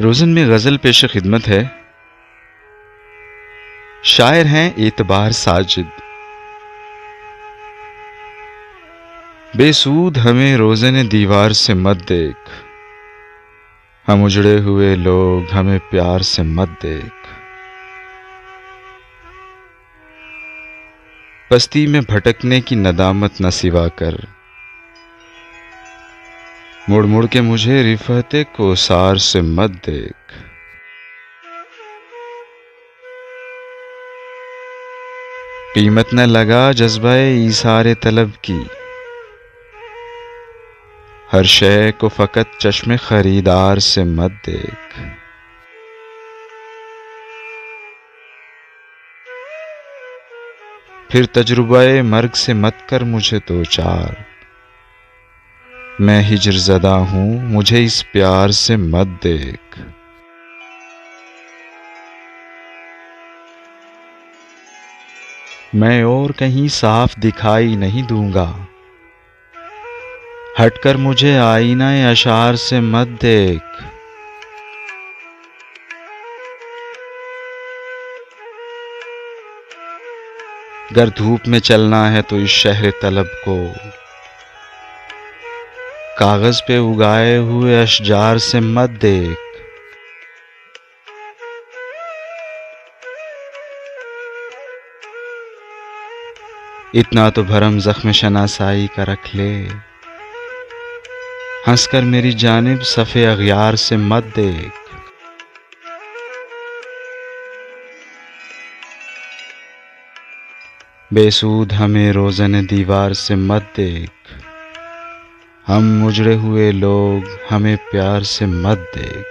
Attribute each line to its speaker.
Speaker 1: रोज़न में गज़ल पेश खिदमत है। शायर हैं एतबार साजिद। बेसूद हमें रोज़न दीवार से मत देख, हम उजड़े हुए लोग हमें प्यार से मत देख। बस्ती में भटकने की नदामत न सिवा कर, मुड़ मुड़ के मुझे रिफ़ते कोसार से मत देख। कीमत न लगा जज्बाए ईसारे तलब की, हर शय को फ़कत चश्मे खरीदार से मत देख। फिर तजुर्बाए मर्ग से मत कर मुझे दो चार, मैं हिज्र ज़दा हूँ मुझे इस प्यार से मत देख। मैं और कहीं साफ दिखाई नहीं दूंगा, हटकर मुझे आईना अशार से मत देख। गर धूप में चलना है तो इस शहर तलब को, कागज पे उगाए हुए अशजार से मत देख। इतना तो भरम जख्म शनासाई का रख ले, हंसकर मेरी जानिब सफ़े अगयार से मत देख। बेसूद हमें रोज़न दीवार से मत देख, हम उजड़े हुए लोग हमें प्यार से मत देख।